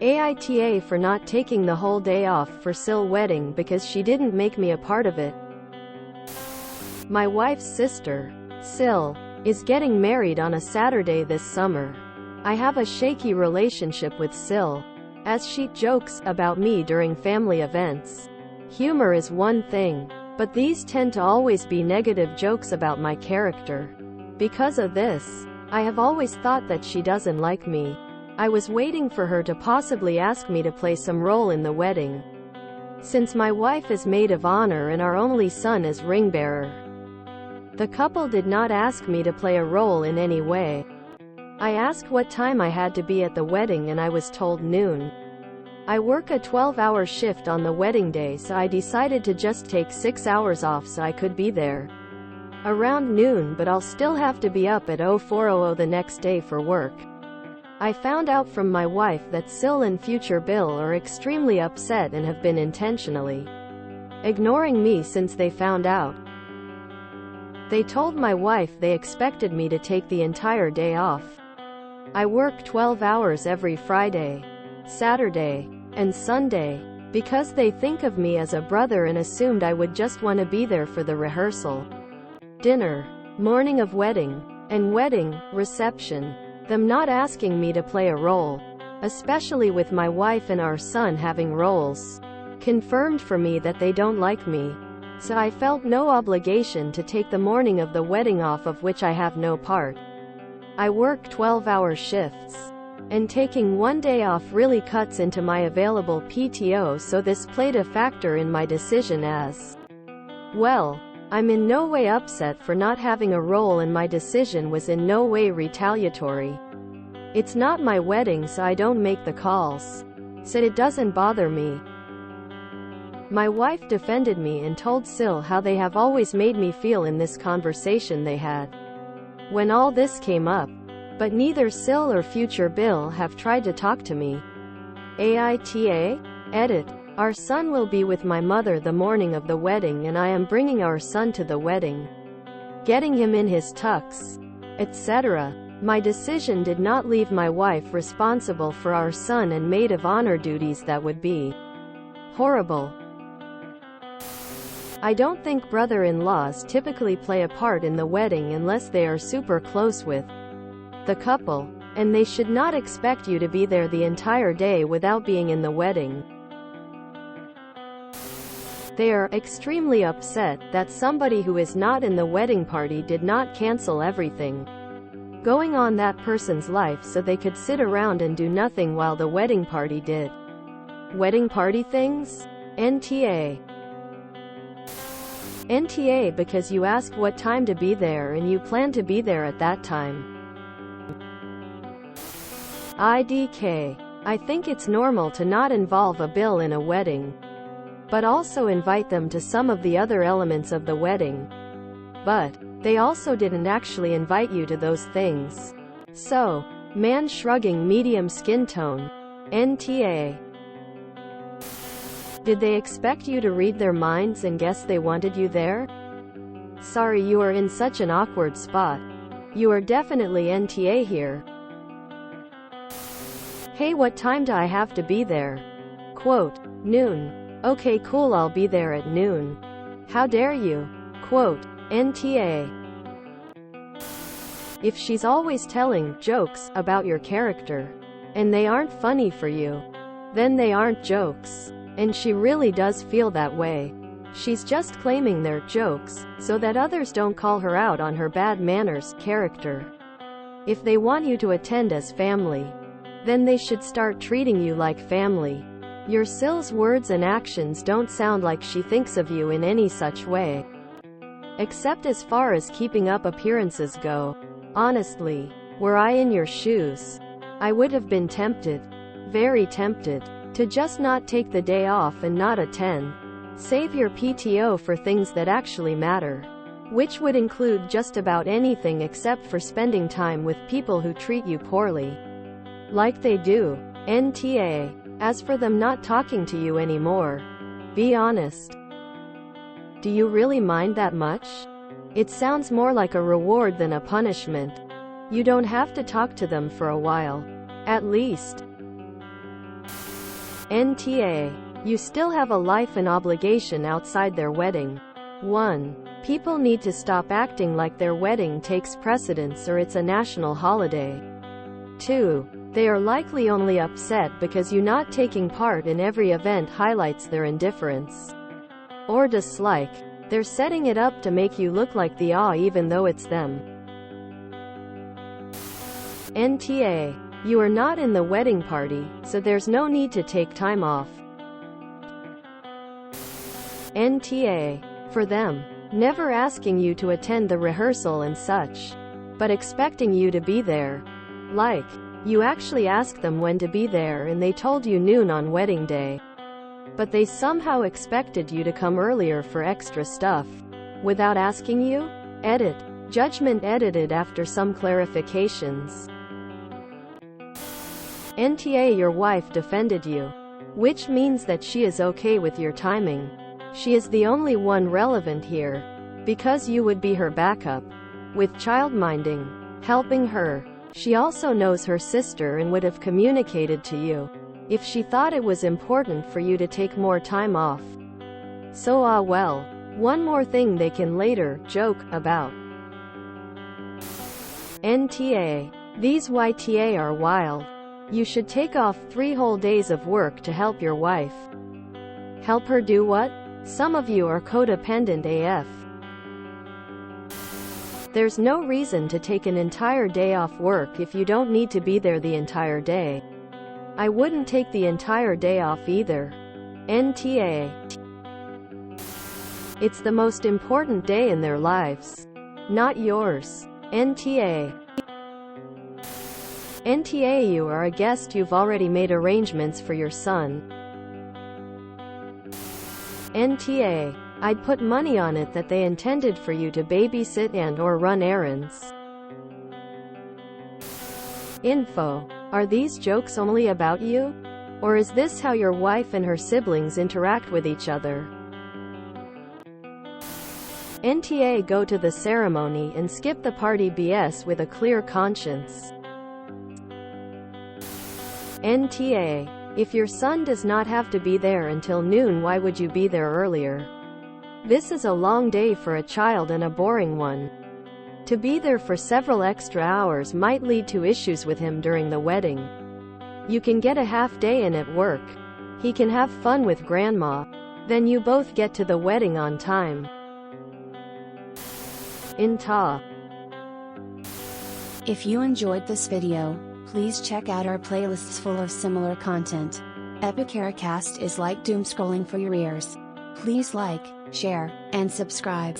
AITA for not taking the whole day off for SIL wedding because she didn't make me a part of it. My wife's sister, SIL, is getting married on a Saturday this summer. I have a shaky relationship with SIL, as she jokes about me during family events. Humor is one thing, but these tend to always be negative jokes about my character. Because of this, I have always thought that she doesn't like me. I was waiting for her to possibly ask me to play some role in the wedding, since my wife is maid of honor and our only son is ring bearer. The couple did not ask me to play a role in any way. I asked what time I had to be at the wedding and I was told noon. I work a 12-hour shift on the wedding day, so I decided to just take 6 hours off so I could be there around noon, but I'll still have to be up at 04:00 the next day for work. I found out from my wife that SIL and future Bill are extremely upset and have been intentionally ignoring me since they found out. They told my wife they expected me to take the entire day off. I work 12 hours every Friday, Saturday, and Sunday, because they think of me as a brother and assumed I would just want to be there for the rehearsal, dinner, morning of wedding, and wedding reception. Them not asking me to play a role, especially with my wife and our son having roles, confirmed for me that they don't like me. So I felt no obligation to take the morning of the wedding off, of which I have no part. I work 12-hour shifts, and taking one day off really cuts into my available PTO, so this played a factor in my decision as well. I'm in no way upset for not having a role, and my decision was in no way retaliatory. It's not my wedding, so I don't make the calls, so it doesn't bother me. My wife defended me and told SIL how they have always made me feel in this conversation they had when all this came up, but neither SIL or future Bill have tried to talk to me. AITA? Edit. Our son will be with my mother the morning of the wedding, and I am bringing our son to the wedding, getting him in his tux, etc. My decision did not leave my wife responsible for our son and maid of honor duties. That would be horrible. I don't think brother-in-laws typically play a part in the wedding unless they are super close with the couple, and they should not expect you to be there the entire day without being in the wedding. They are extremely upset that somebody who is not in the wedding party did not cancel everything going on that person's life so they could sit around and do nothing while the wedding party did wedding party things. NTA. NTA because you asked what time to be there and you plan to be there at that time. IDK. I think it's normal to not involve a bill in a wedding, but also invite them to some of the other elements of the wedding. But they also didn't actually invite you to those things. So, man shrugging, medium skin tone. NTA. Did they expect you to read their minds and guess they wanted you there? Sorry, you are in such an awkward spot. You are definitely NTA here. Hey, what time do I have to be there? Quote, noon. Okay, cool, I'll be there at noon. How dare you? Quote, NTA. If she's always telling jokes about your character, and they aren't funny for you, then they aren't jokes. And she really does feel that way. She's just claiming they're jokes, so that others don't call her out on her bad manners, character. If they want you to attend as family, then they should start treating you like family. Your SIL's words and actions don't sound like she thinks of you in any such way. Except as far as keeping up appearances go. Honestly, were I in your shoes, I would have been tempted, very tempted, to just not take the day off and not attend. Save your PTO for things that actually matter, which would include just about anything except for spending time with people who treat you poorly, like they do. NTA. As for them not talking to you anymore, be honest. Do you really mind that much? It sounds more like a reward than a punishment. You don't have to talk to them for a while, at least. NTA. You still have a life and obligation outside their wedding. 1. People need to stop acting like their wedding takes precedence or it's a national holiday. 2. They are likely only upset because you not taking part in every event highlights their indifference or dislike. They're setting it up to make you look like the even though it's them. NTA. You are not in the wedding party, so there's no need to take time off. NTA. For them. Never asking you to attend the rehearsal and such, but expecting you to be there. Like, you actually asked them when to be there and they told you noon on wedding day. But they somehow expected you to come earlier for extra stuff. Without asking you? Edit. Judgment edited after some clarifications. NTA. Your wife defended you. Which means that she is okay with your timing. She is the only one relevant here. Because you would be her backup. With childminding. Helping her. She also knows her sister and would have communicated to you if she thought it was important for you to take more time off. So well. One more thing they can later joke about. NTA. These YTA are wild. You should take off 3 whole days of work to help your wife. Help her do what? Some of you are codependent AF. There's no reason to take an entire day off work if you don't need to be there the entire day. I wouldn't take the entire day off either. NTA. It's the most important day in their lives. Not yours. NTA. NTA. You are a guest. You've already made arrangements for your son. NTA. I'd put money on it that they intended for you to babysit and or run errands. Info. Are these jokes only about you? Or is this how your wife and her siblings interact with each other? NTA. Go to the ceremony and skip the party BS with a clear conscience. NTA. If your son does not have to be there until noon, why would you be there earlier? This is a long day for a child and a boring one. To be there for several extra hours might lead to issues with him during the wedding. You can get a half day in at work. He can have fun with grandma. Then you both get to the wedding on time. AITA. If you enjoyed this video, please check out our playlists full of similar content. AmITheAsshole is like doom scrolling for your ears. Please like, share, and subscribe.